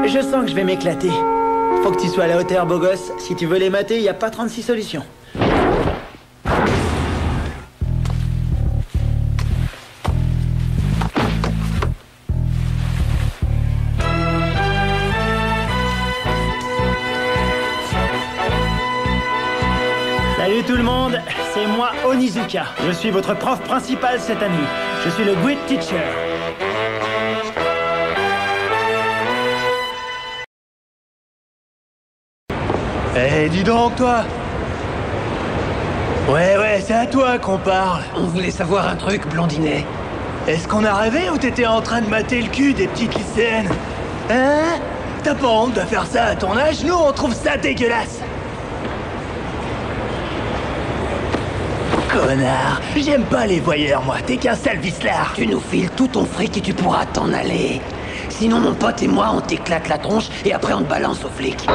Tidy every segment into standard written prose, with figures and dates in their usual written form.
Je sens que je vais m'éclater. Faut que tu sois à la hauteur, beau gosse. Si tu veux les mater, y a pas 36 solutions. Salut tout le monde, c'est moi Onizuka. Je suis votre prof principal cette année. Je suis le Great Teacher. Eh, dis donc, toi! Ouais, c'est à toi qu'on parle. On voulait savoir un truc, Blondinet. Est-ce qu'on a rêvé ou t'étais en train de mater le cul des petites lycéennes? Hein? T'as pas honte de faire ça à ton âge? Nous, on trouve ça dégueulasse! Connard! J'aime pas les voyeurs, moi. T'es qu'un sale vicelard. Tu nous files tout ton fric et tu pourras t'en aller. Sinon, mon pote et moi, on t'éclate la tronche et après, on te balance aux flics.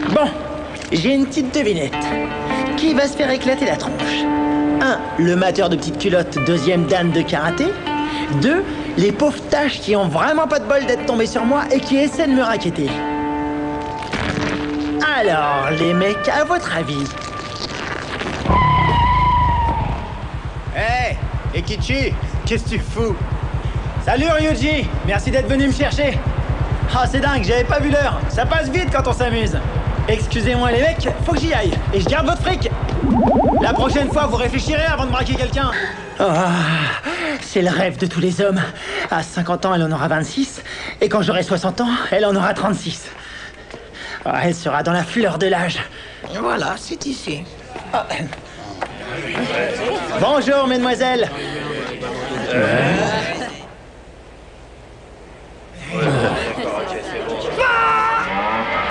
Bon, j'ai une petite devinette. Qui va se faire éclater la tronche? 1. Le mateur de petites culottes, 2e Dan de karaté. 2. Les pauvres tâches qui ont vraiment pas de bol d'être tombées sur moi et qui essaient de me racketter. Alors, les mecs, à votre avis? Hey, Ekichi, qu'est-ce que tu fous? Salut Ryuji, merci d'être venu me chercher. Ah, c'est dingue, j'avais pas vu l'heure. Ça passe vite quand on s'amuse. Excusez-moi les mecs, faut que j'y aille. Et je garde votre fric. La prochaine fois, vous réfléchirez avant de braquer quelqu'un. Oh, c'est le rêve de tous les hommes. À 50 ans, elle en aura 26. Et quand j'aurai 60 ans, elle en aura 36. Oh, elle sera dans la fleur de l'âge. Voilà, c'est ici. Oh. Bonjour, mesdemoiselles.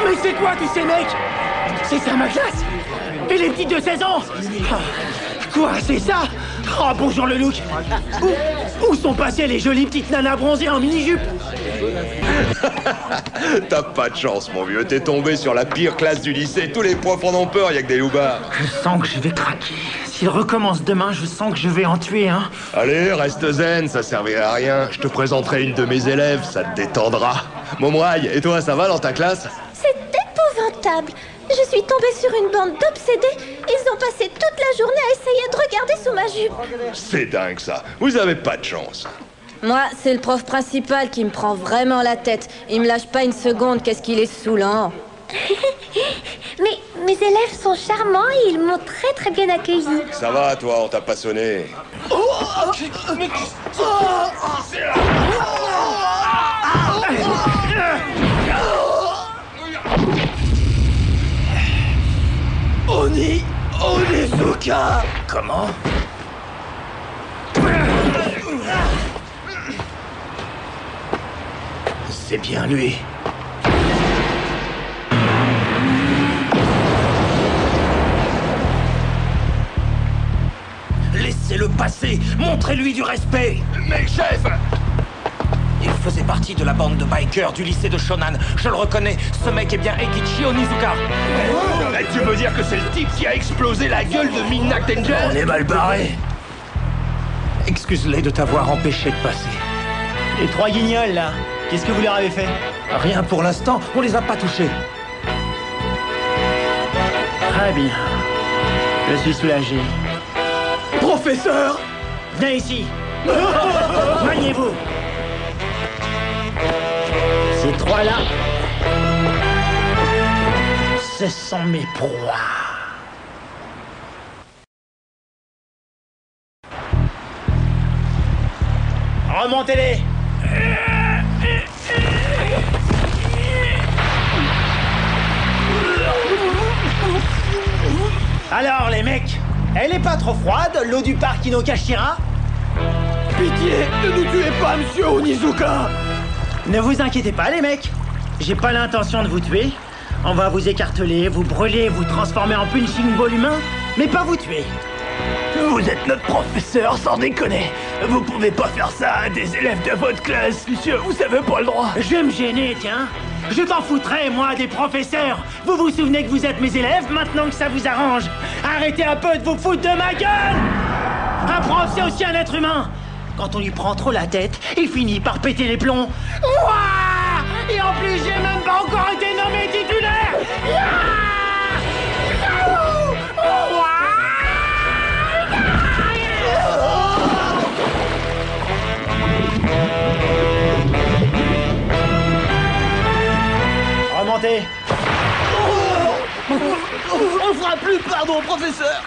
Mais c'est quoi tous ces mecs? C'est ça ma classe? Et les petites de 16 ans? Quoi, c'est ça? Oh, bonjour le look. Où sont passées les jolies petites nanas bronzées en mini-jupe? T'as pas de chance, mon vieux. T'es tombé sur la pire classe du lycée. Tous les profs en ont peur, y'a que des loupards. Je sens que je vais craquer. S'il recommence demain, je sens que je vais en tuer un. Allez, reste zen, ça servirait à rien. Je te présenterai une de mes élèves, ça te détendra. Momoaï, et toi, ça va dans ta classe? C'est épouvantable. Je suis tombée sur une bande d'obsédés. Ils ont passé toute la journée à essayer de regarder sous ma jupe. C'est dingue, ça. Vous avez pas de chance. Moi, c'est le prof principal qui me prend vraiment la tête. Il me lâche pas une seconde, qu'est-ce qu'il est saoulant. Mais mes élèves sont charmants et ils m'ont très bien accueilli. Ça va, toi, on t'a pas sonné. Onizuka! Comment? C'est bien lui. Laissez-le passer! Montrez-lui du respect! Mais chef! Il faisait partie de la bande de bikers du lycée de Shonan. Je le reconnais, ce mec est bien Ekichi Onizuka. Tu veux dire que c'est le type qui a explosé la gueule de Midnight Angel? On est mal barré. Excuse-les de t'avoir empêché de passer. Les 3 guignols, là, qu'est-ce que vous leur avez fait? Rien pour l'instant, on les a pas touchés. Très bien. Je suis soulagé. Professeur! Venez ici. Maniez-vous. Ces 3-là, ce sont mes proies. Remontez-les. Alors, les mecs, elle est pas trop froide, l'eau du parc Inokashira? Pitié, ne nous tuez pas, monsieur Onizuka! Ne vous inquiétez pas, les mecs. J'ai pas l'intention de vous tuer. On va vous écarteler, vous brûler, vous transformer en punching ball humain, mais pas vous tuer. Vous êtes notre professeur, sans déconner. Vous pouvez pas faire ça à des élèves de votre classe, monsieur. Vous avez pas le droit. Je vais me gêner, tiens. Je t'en foutrais, moi, des professeurs. Vous vous souvenez que vous êtes mes élèves, maintenant que ça vous arrange? Arrêtez un peu de vous foutre de ma gueule! Un prof, c'est aussi un être humain. quand on lui prend trop la tête, il finit par péter les plombs. Ouah! Et en plus, j'ai même pas encore été nommé titulaire. Remontez. On fera plus pardon, professeur.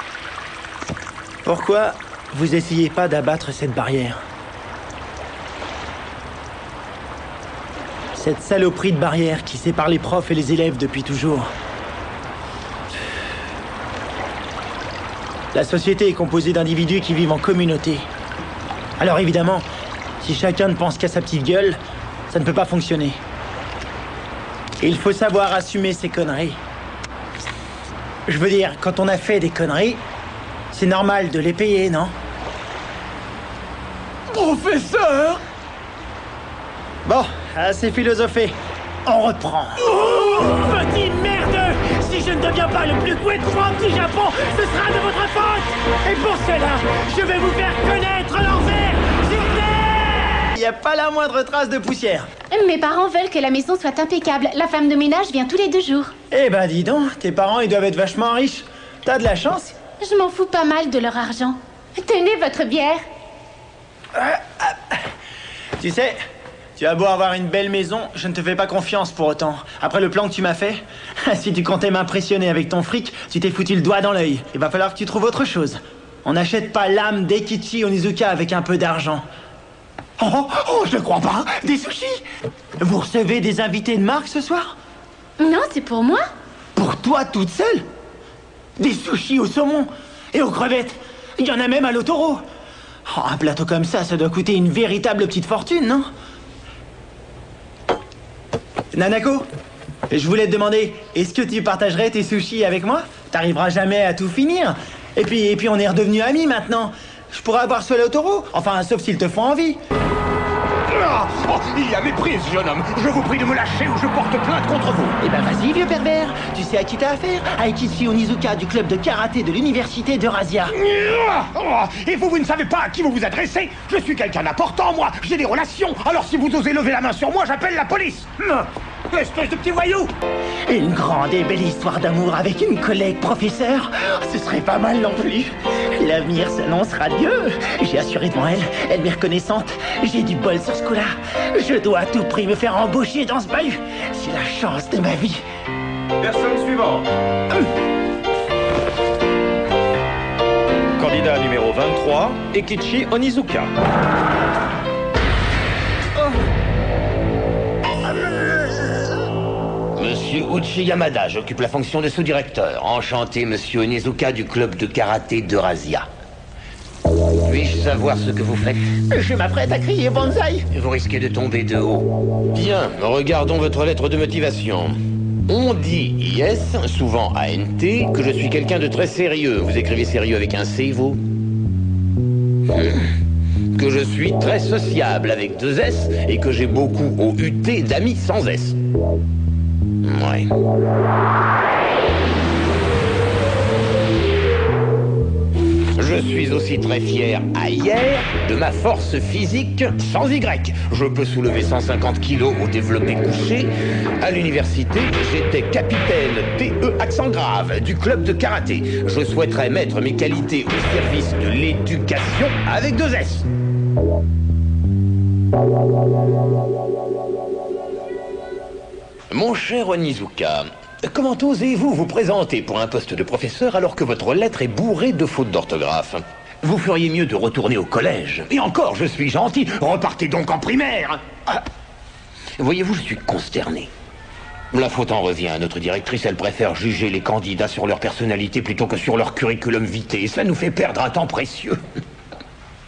Pourquoi vous essayez pas d'abattre cette barrière? Cette saloperie de barrière qui sépare les profs et les élèves depuis toujours. La société est composée d'individus qui vivent en communauté. Alors évidemment, si chacun ne pense qu'à sa petite gueule, ça ne peut pas fonctionner. Il faut savoir assumer ses conneries. Je veux dire, quand on a fait des conneries, c'est normal de les payer, non? Professeur! Bon, assez philosophé. On reprend. Petit merdeux! Si je ne deviens pas le plus doué de prof du Japon, ce sera de votre faute! Et pour cela, je vais vous faire connaître l'envers! Il n'y a pas la moindre trace de poussière. Mes parents veulent que la maison soit impeccable. La femme de ménage vient tous les 2 jours. Eh ben dis donc, tes parents ils doivent être vachement riches. T'as de la chance. Je m'en fous pas mal de leur argent. Tenez votre bière. Tu sais, tu as beau avoir une belle maison, je ne te fais pas confiance pour autant. Après le plan que tu m'as fait, si tu comptais m'impressionner avec ton fric, tu t'es foutu le doigt dans l'œil. Il va falloir que tu trouves autre chose. On n'achète pas l'âme d'Eikichi Onizuka avec un peu d'argent. Oh, je crois pas. Des sushis? Vous recevez des invités de marque ce soir? Non, c'est pour moi. Pour toi toute seule? Des sushis au saumon et aux crevettes. Il y en a même à l'Otoro. Oh, un plateau comme ça doit coûter une véritable petite fortune, non? Nanako, je voulais te demander, est-ce que tu partagerais tes sushis avec moi? T'arriveras jamais à tout finir. Et puis on est redevenus amis maintenant. Je pourrais avoir seul au taureau. Enfin, sauf s'ils te font envie. Oh, il y a méprise, jeune homme. Je vous prie de me lâcher ou je porte plainte contre vous. Eh ben vas-y, vieux pervers. Tu sais à qui t'as affaire? À Eikichi Onizuka du club de karaté de l'université d'Eurasia. Et vous ne savez pas à qui vous vous adressez? Je suis quelqu'un d'important, moi. J'ai des relations. Alors si vous osez lever la main sur moi, j'appelle la police. Espèce de petit voyou. Une grande et belle histoire d'amour avec une collègue professeure. Ce serait pas mal non plus. L'avenir s'annonce radieux. J'ai assuré devant elle, elle m'est reconnaissante. J'ai du bol sur ce coup-là. Je dois à tout prix me faire embaucher dans ce bahut. C'est la chance de ma vie. Personne suivante. Candidat numéro 23, Eikichi Onizuka. Monsieur Uchi Yamada, j'occupe la fonction de sous-directeur. Enchanté, monsieur Onizuka du club de karaté d'Eurasia. Puis-je savoir ce que vous faites? Je m'apprête à crier bonsaï. Vous risquez de tomber de haut. Bien, regardons votre lettre de motivation. On dit yes, souvent ANT, que je suis quelqu'un de très sérieux. Vous écrivez sérieux avec un C, vous? Que je suis très sociable avec 2 S et que j'ai beaucoup au UT d'amis sans S. Ouais. Je suis aussi très fier, ailleurs, de ma force physique sans Y. Je peux soulever 150 kilos au développé couché. À l'université, j'étais capitaine TE accent grave du club de karaté. Je souhaiterais mettre mes qualités au service de l'éducation avec 2 S. Mon cher Onizuka, comment osez-vous vous présenter pour un poste de professeur alors que votre lettre est bourrée de fautes d'orthographe? Vous feriez mieux de retourner au collège. Et encore, je suis gentil, repartez donc en primaire. Voyez-vous, je suis consterné. La faute en revient à notre directrice, elle préfère juger les candidats sur leur personnalité plutôt que sur leur curriculum vitae. Et cela nous fait perdre un temps précieux.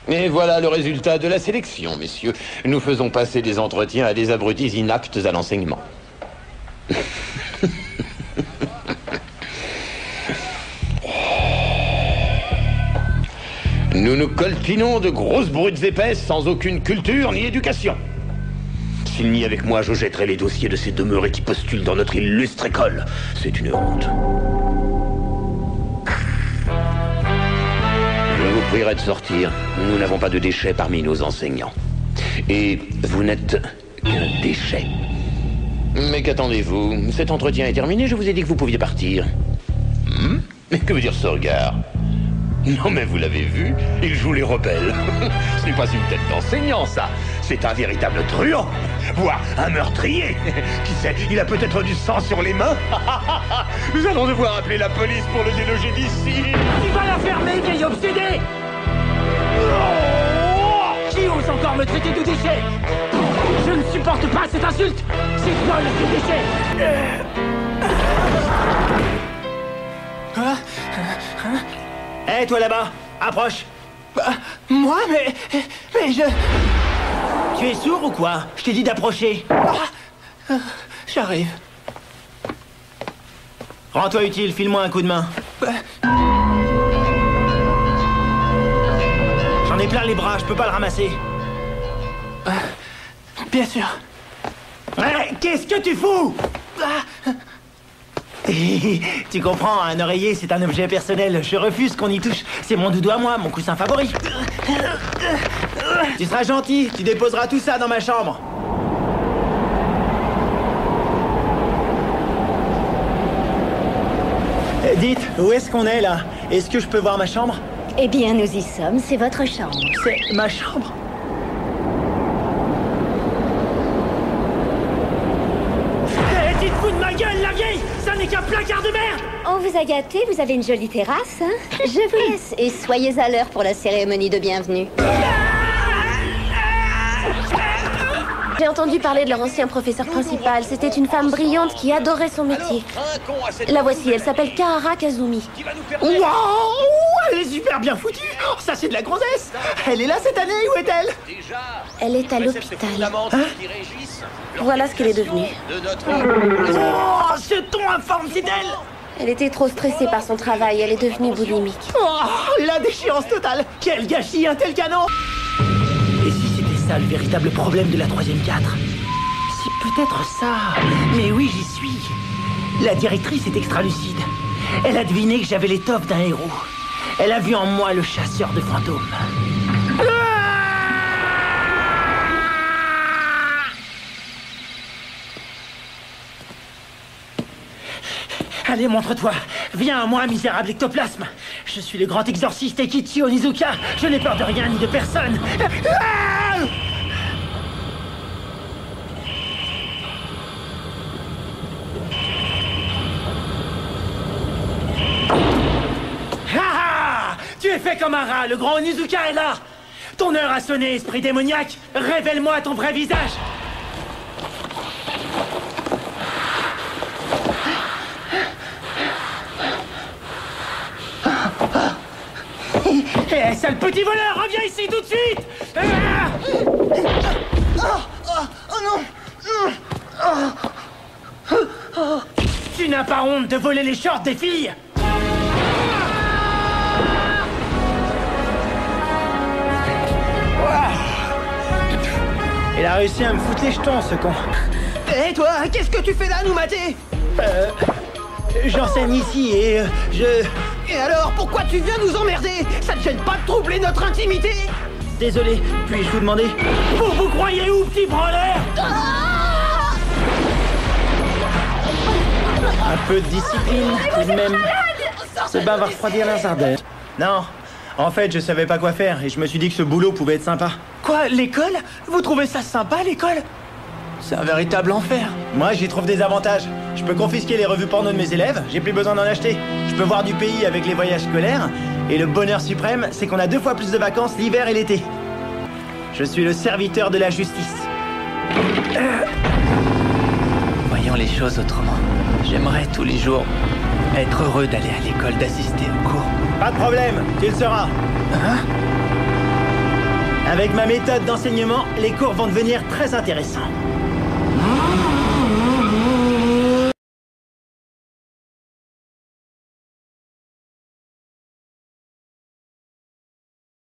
Et voilà le résultat de la sélection, messieurs. Nous faisons passer des entretiens à des abrutis inaptes à l'enseignement. Nous nous coltinons de grosses brutes épaisses sans aucune culture ni éducation. S'il n'y avec moi, je jetterai les dossiers de ces demeurés qui postulent dans notre illustre école. C'est une honte. Je vous prierai de sortir. Nous n'avons pas de déchets parmi nos enseignants. Et vous n'êtes qu'un déchet. Mais qu'attendez-vous? Cet entretien est terminé, je vous ai dit que vous pouviez partir. Mais que veut dire ce regard? Non mais vous l'avez vu, il joue les rebelles. Ce n'est pas une tête d'enseignant, ça. C'est un véritable truand. Voire un meurtrier. Qui sait, il a peut-être du sang sur les mains. Nous allons devoir appeler la police pour le déloger d'ici. Tu vas la fermer, vieille obsédée! Qui ose encore me traiter de déchet? Je ne supporte pas cette insulte! C'est toi le déchet! Hé, toi là-bas, approche. Moi, mais je... Tu es sourd ou quoi? Je t'ai dit d'approcher. J'arrive. Rends-toi utile, file-moi un coup de main. J'en ai plein les bras, je peux pas le ramasser. Bien sûr. Qu'est-ce que tu fous? Tu comprends, un oreiller, c'est un objet personnel. Je refuse qu'on y touche. C'est mon doudou à moi, mon coussin favori. Tu seras gentil, tu déposeras tout ça dans ma chambre. Dites, où est-ce qu'on est, là? Est-ce que je peux voir ma chambre? Eh bien, nous y sommes, c'est votre chambre. C'est ma chambre? Tu te fous de ma gueule, la vieille! Ça n'est qu'un placard de merde! On vous a gâté, vous avez une jolie terrasse, hein? Je vous laisse et soyez à l'heure pour la cérémonie de bienvenue. J'ai entendu parler de leur ancien professeur principal. C'était une femme brillante qui adorait son métier. La voici, elle s'appelle Kahara Kazumi. Waouh! Elle est super bien foutue! Oh, ça, c'est de la grossesse! Elle est là cette année, où est-elle? Elle est à l'hôpital. Voilà ce qu'elle est devenue. Oh, ce ton informe, c'est elle! Elle était trop stressée par son travail, elle est devenue boulimique. Oh, la déchéance totale! Quel gâchis, un tel canon! Et si c'était ça le véritable problème de la 3e 4? C'est peut-être ça. Mais oui, j'y suis. La directrice est extra lucide. Elle a deviné que j'avais l'étoffe d'un héros. Elle a vu en moi le chasseur de fantômes. Allez, montre-toi. Viens à moi, misérable ectoplasme. Je suis le grand exorciste Eikichi Onizuka. Je n'ai peur de rien ni de personne. Tu es fait comme un rat, le grand Onizuka est là! Ton heure a sonné, esprit démoniaque! Révèle-moi ton vrai visage! Hé, sale petit voleur, reviens ici tout de suite! Oh non! Tu n'as pas honte de voler les shorts des filles? Il a réussi à me foutre les jetons, ce con. Hé, toi, qu'est-ce que tu fais là, nous mater? J'enseigne ici et Et alors, pourquoi tu viens nous emmerder? Ça te gêne pas de troubler notre intimité? Désolé, puis-je vous demander? Vous croyez où, petit branleur? Un peu de discipline, tout de même. Ce bain va refroidir leurs ardeurs. Non, en fait, je savais pas quoi faire et je me suis dit que ce boulot pouvait être sympa. Quoi, l'école? Vous trouvez ça sympa, l'école? C'est un véritable enfer. Moi, j'y trouve des avantages. Je peux confisquer les revues porno de mes élèves, j'ai plus besoin d'en acheter. Je peux voir du pays avec les voyages scolaires. Et le bonheur suprême, c'est qu'on a 2 fois plus de vacances l'hiver et l'été. Je suis le serviteur de la justice. Voyons les choses autrement. J'aimerais tous les jours être heureux d'aller à l'école, d'assister aux cours. Pas de problème, tu le seras. Hein? Avec ma méthode d'enseignement, les cours vont devenir très intéressants.